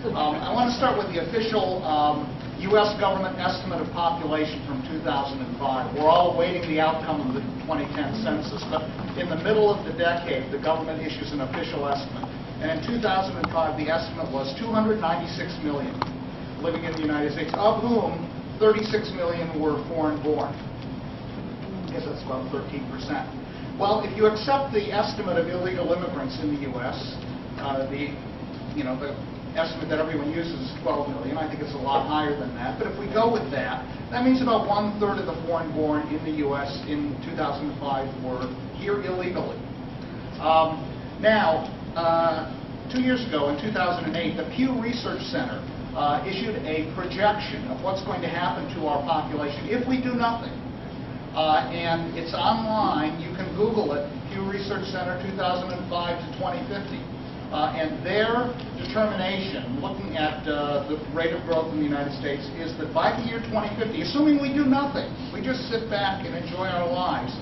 I want to start with the official U.S. government estimate of population from 2005. We're all awaiting the outcome of the 2010 census, but in the middle of the decade, the government issues an official estimate. And in 2005, the estimate was 296 million living in the United States, of whom 36 million were foreign-born. I guess that's about 13%. Well, if you accept the estimate of illegal immigrants in the U.S., the estimate that everyone uses is 12 million. I think it's a lot higher than that. But if we go with that, that means about 1/3 of the foreign-born in the U.S. in 2005 were here illegally. Now, 2 years ago, in 2008, the Pew Research Center issued a projection of what's going to happen to our population if we do nothing. And it's online. You can Google it, Pew Research Center 2005 to 2050. And their determination, looking at the rate of growth in the United States, is that by the year 2050, assuming we do nothing, we just sit back and enjoy our lives,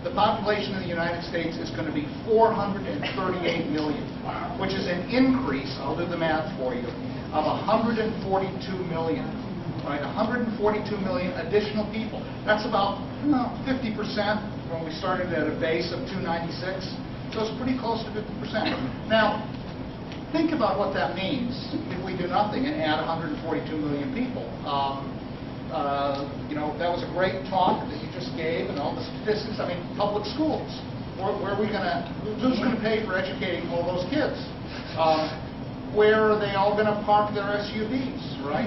the population in the United States is going to be 438 million, which is an increase, I'll do the math for you, of 142 million. Right, 142 million additional people. That's about 50% when we started at a base of 296. So it's pretty close to 50%. Now, think about what that means if we do nothing and add 142 million people. That was a great talk that you just gave, and all the statistics. I mean, public schools. Where are we going to? Who's going to pay for educating all those kids? Where are they all going to park their SUVs, right?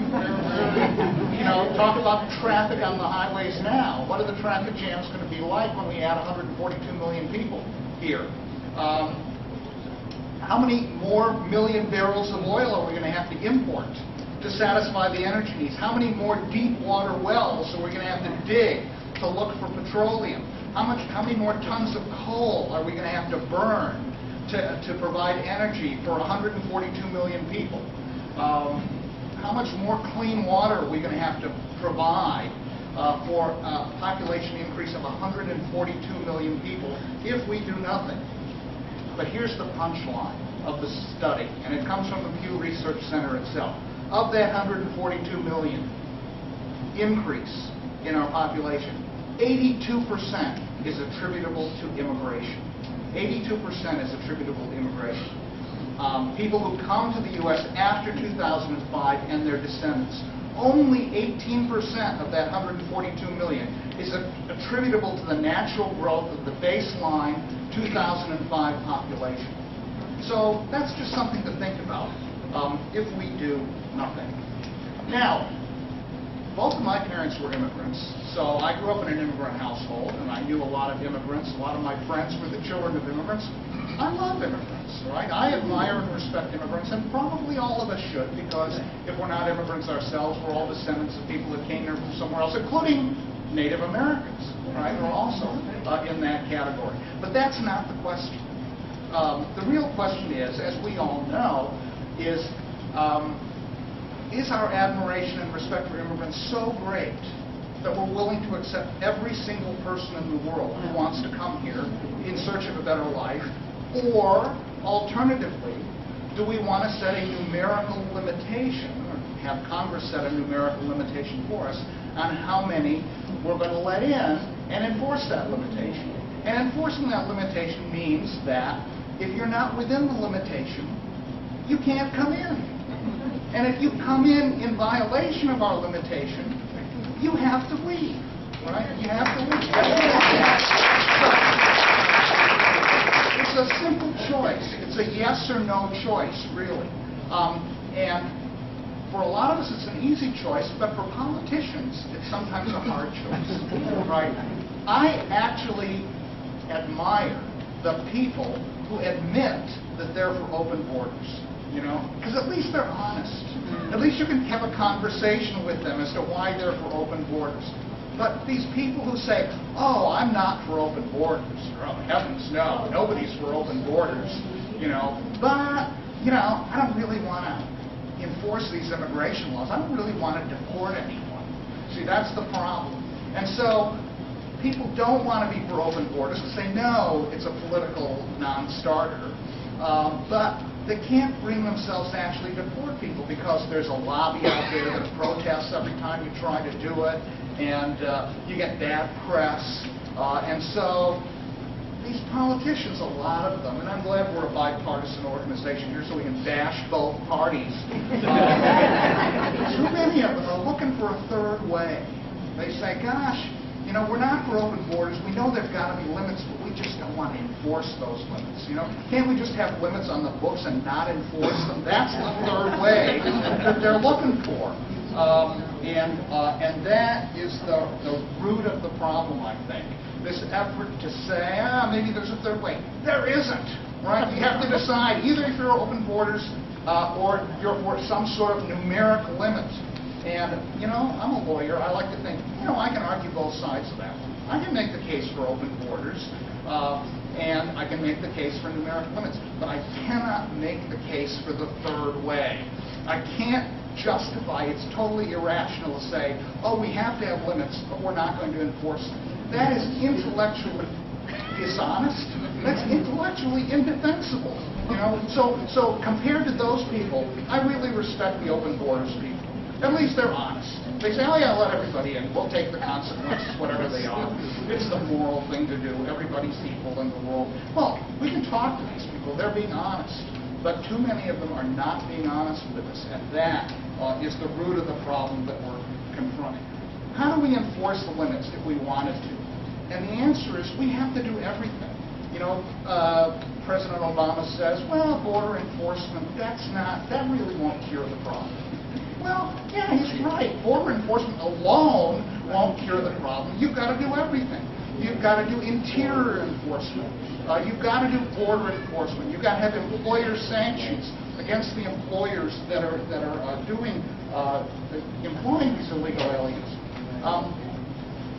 Talk about traffic on the highways now. What are the traffic jams going to be like when we add 142 million people here? How many more million barrels of oil are we going to have to import to satisfy the energy needs? How many more deep water wells are we going to have to dig to look for petroleum? How many more tons of coal are we going to have to burn to provide energy for 142 million people? How much more clean water are we going to have to provide for a population increase of 142 million people if we do nothing? But here's the punchline of the study, and it comes from the Pew Research Center itself. Of that 142 million increase in our population, 82% is attributable to immigration. 82% is attributable to immigration. People who come to the U.S. after 2005 and their descendants. Only 18% of that 142 million is attributable to the natural growth of the baseline 2005 population. So that's just something to think about if we do nothing. Now, both of my parents were immigrants, so I grew up in an immigrant household, and I knew a lot of immigrants. A lot of my friends were the children of immigrants. I love immigrants, right? I admire and respect immigrants, and probably all of us should, because if we're not immigrants ourselves, we're all descendants of people that came here from somewhere else, including Native Americans, right? We're also in that category. But that's not the question. The real question is, as we all know, is our admiration and respect for immigrants so great that we're willing to accept every single person in the world who wants to come here in search of a better life? Or, alternatively, do we want to set a numerical limitation, or have Congress set a numerical limitation for us, on how many we're going to let in and enforce that limitation? And enforcing that limitation means that if you're not within the limitation, you can't come in. And if you come in violation of our limitation, you have to leave, right? You have to leave. It's a simple choice. It's a yes or no choice, really. And for a lot of us, it's an easy choice, but for politicians, it's sometimes a hard choice, right? I actually admire the people who admit that they're for open borders. Because at least they're honest. At least you can have a conversation with them as to why they're for open borders. But these people who say, oh, I'm not for open borders, or oh, heavens no, nobody's for open borders, but, I don't really want to enforce these immigration laws. I don't really want to deport anyone. See, that's the problem. And so people don't want to be for open borders because they know it's a political non-starter. But they can't bring themselves to actually deport people because there's a lobby out there that protests every time you try to do it, and you get bad press. And so these politicians, a lot of them, and I'm glad we're a bipartisan organization here so we can bash both parties. Too many of them are looking for a third way. They say, gosh, you know, we're not for open borders. We know there's got to be limits, but we just don't want to enforce those limits. You know, can't we just have limits on the books and not enforce them? That's the third way that they're looking for. And that is the root of the problem, I think. This effort to say, maybe there's a third way. There isn't, right? You have to decide either if you're open borders or you're for some sort of numeric limit. And, you know, I'm a lawyer. I like to think, you know, I can argue both sides of that one. I can make the case for open borders, and I can make the case for numeric limits. But I cannot make the case for the third way. I can't justify, it's totally irrational to say, oh, we have to have limits, but we're not going to enforce them. That is intellectually dishonest. That's intellectually indefensible. You know, so compared to those people, I really respect the open borders people. At least they're honest. They say, oh yeah, let everybody in. We'll take the consequences, whatever they are. It's the moral thing to do. Everybody's equal in the world. Well, we can talk to these people. They're being honest. But too many of them are not being honest with us. And that is the root of the problem that we're confronting. How do we enforce the limits if we wanted to? And the answer is we have to do everything. You know, President Obama says, well, border enforcement, that really won't cure the problem. Well, yeah, he's right. Border enforcement alone won't cure the problem. You've got to do everything. You've got to do interior enforcement. You've got to do border enforcement. You've got to have employer sanctions against the employers that are employing these illegal aliens.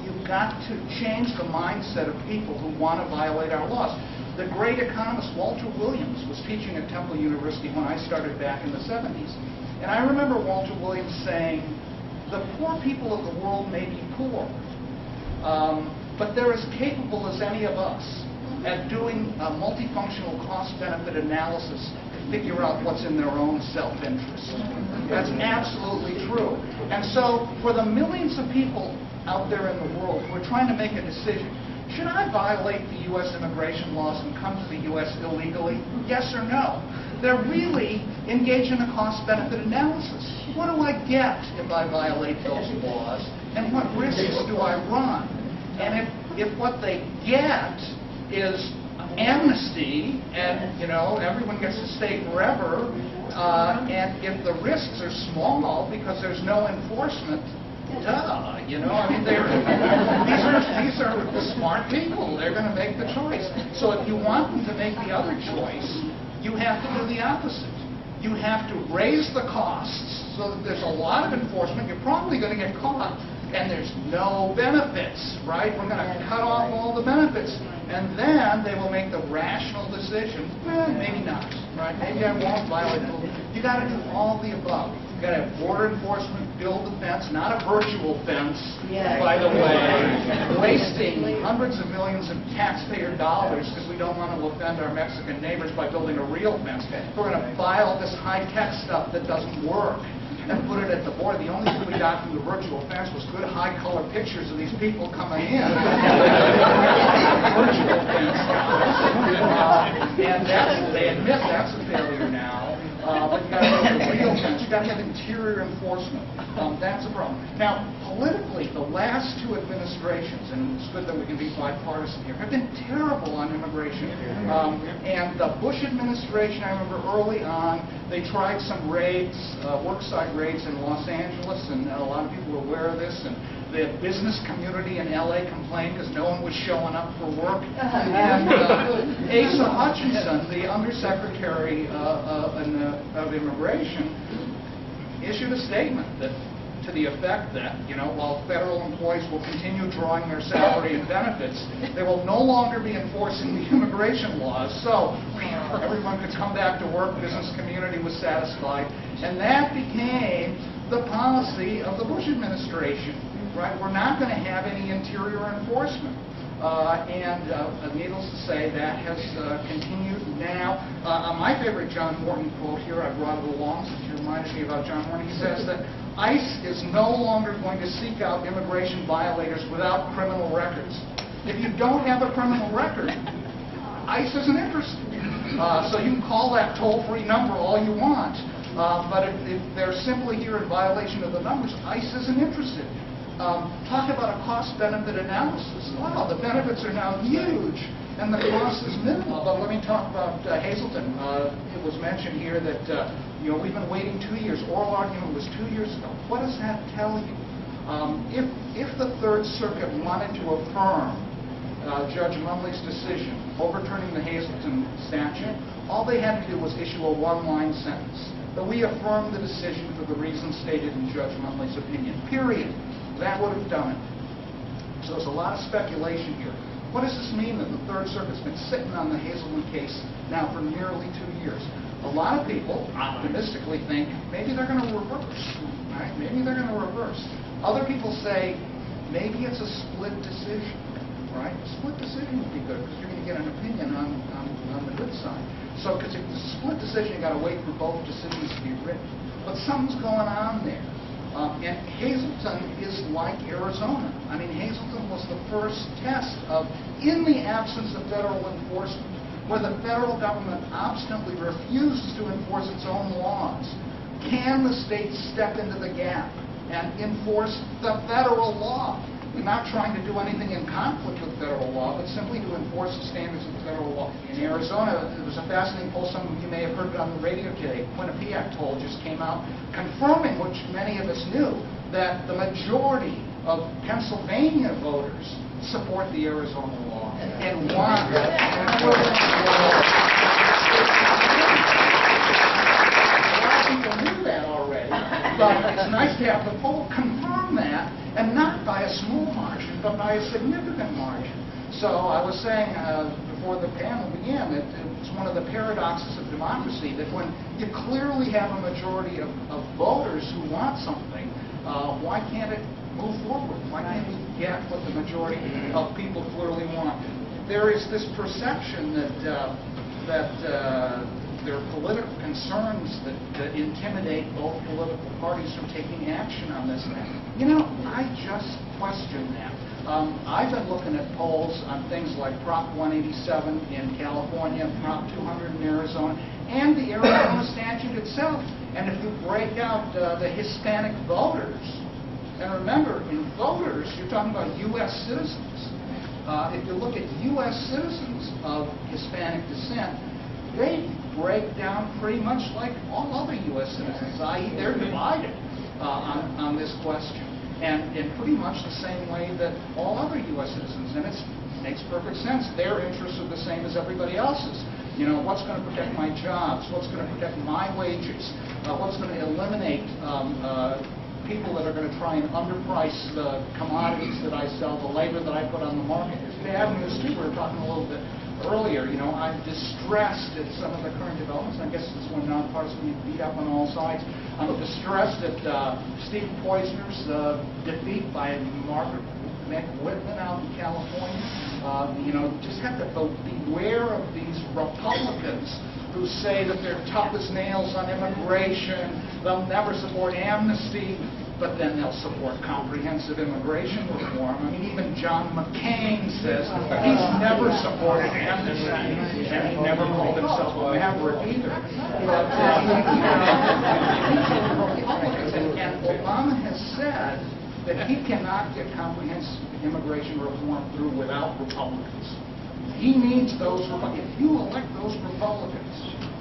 You've got to change the mindset of people who want to violate our laws. The great economist Walter Williams was teaching at Temple University when I started back in the 70s. And I remember Walter Williams saying, the poor people of the world may be poor, but they're as capable as any of us at doing a multifunctional cost-benefit analysis to figure out what's in their own self-interest. That's absolutely true. And so for the millions of people out there in the world who are trying to make a decision, should I violate the U.S. immigration laws and come to the U.S. illegally? Yes or no? They're really engaged in a cost-benefit analysis. What do I get if I violate those laws, and what risks do I run? And if what they get is amnesty, and, you know, everyone gets to stay forever, and if the risks are small because there's no enforcement, duh, you know, I mean, these are smart people. They're going to make the choice. So if you want them to make the other choice, you have to do the opposite. You have to raise the costs so that there's a lot of enforcement. You're probably going to get caught, and there's no benefits, right? We're going to cut off all the benefits. And then they will make the rational decision, maybe not, right? Maybe I won't violate the law. You got to do all the above. You got to have border enforcement, build the fence, not a virtual fence, by the way, wasting hundreds of millions of taxpayer dollars because we don't want to offend our Mexican neighbors by building a real fence. We're going to buy all this high-tech stuff that doesn't work and put it at the border. The only thing we got from the virtual fence was good high-color pictures of these people coming in. Virtual fence. And they admit that's a failure now. But you got to have a real fence. You got to have interior enforcement. That's a problem. Now, politically, the last two administrations, and it's good that we can be bipartisan here, have been terrible on immigration. And the Bush administration, I remember early on, they tried some raids, worksite raids in Los Angeles, and a lot of people were aware of this. And the business community in L.A. complained because no one was showing up for work. And Asa Hutchinson, the Undersecretary of Immigration, issued a statement that, to the effect that, you know, while federal employees will continue drawing their salary and benefits, they will no longer be enforcing the immigration laws. So everyone could come back to work, business community was satisfied, and that became the policy of the Bush administration. Right? We're not going to have any interior enforcement. Needless to say, that has continued now. My favorite John Morton quote here, I brought it along since you reminded me about John Morton. He says that ICE is no longer going to seek out immigration violators without criminal records. If you don't have a criminal record, ICE isn't interested. So you can call that toll-free number all you want. But if they're simply here in violation of the numbers, ICE isn't interested. Talk about a cost-benefit analysis. Wow, the benefits are now huge, and the cost is minimal. But let me talk about Hazleton. It was mentioned here that we've been waiting 2 years. Oral argument was 2 years ago. What does that tell you? If the Third Circuit wanted to affirm Judge Munley's decision overturning the Hazleton statute, all they had to do was issue a one-line sentence that we affirm the decision for the reasons stated in Judge Munley's opinion. Period. That would have done it. So there's a lot of speculation here. What does this mean that the Third Circuit's been sitting on the Hazleton case now for nearly 2 years? A lot of people optimistically think maybe they're going to reverse. Right? Maybe they're going to reverse. Other people say maybe it's a split decision. Right? A split decision would be good because you're going to get an opinion on the good side. So because if it's a split decision, you've got to wait for both decisions to be written. But something's going on there. And Hazleton is like Arizona. I mean, Hazleton was the first test of, in the absence of federal enforcement, where the federal government obstinately refuses to enforce its own laws, can the state step into the gap and enforce the federal law? We're not trying to do anything in conflict with federal law, but simply to enforce the standards of the federal law. In Arizona, there was a fascinating poll, some of you may have heard it on the radio today. Quinnipiac poll just came out confirming, which many of us knew, that the majority of Pennsylvania voters support the Arizona law and want it. A lot of people knew that already, but it's nice to have the poll confirm that, and not by a small margin, but by a significant margin. So I was saying before the panel began that it's one of the paradoxes of democracy that when you clearly have a majority of voters who want something, why can't it move forward? Why can't we get what the majority of people clearly want? There is this perception that there are political concerns that intimidate both political parties from taking action on this matter. I just question that. I've been looking at polls on things like Prop 187 in California, Prop 200 in Arizona, and the Arizona statute itself. And if you break out the Hispanic voters, and remember, in voters, you're talking about U.S. citizens. If you look at U.S. citizens of Hispanic descent, they break down pretty much like all other U.S. citizens, i.e. they're divided on this question. And in pretty much the same way that all other U.S. citizens, and it makes perfect sense. Their interests are the same as everybody else's. What's going to protect my jobs? What's going to protect my wages? What's going to eliminate people that are going to try and underprice the commodities that I sell, the labor that I put on the market? It's bad news, too. We were talking a little bit earlier. I'm distressed at some of the current developments. I guess this one nonpartisan beat up on all sides. I'm distressed at Steve Poizner's defeat by Margaret McWhitman out in California. Just have to beware of these Republicans who say that they're tough as nails on immigration, they'll never support amnesty, but then they'll support comprehensive immigration reform. I mean, even John McCain says he's never supported amnesty, and he never called himself a maverick either. But and Obama has said that he cannot get comprehensive immigration reform through without Republicans. He needs those Republicans. If you elect those Republicans,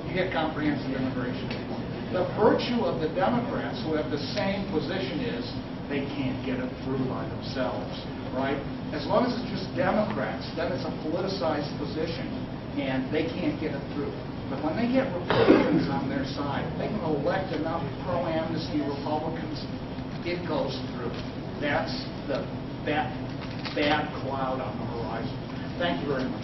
you get comprehensive immigration reform. The virtue of the Democrats who have the same position is they can't get it through by themselves, right? As long as it's just Democrats, then it's a politicized position, and they can't get it through. But when they get Republicans on their side, they can elect enough pro-amnesty Republicans, it goes through. That's that bad cloud on the horizon. Thank you very much.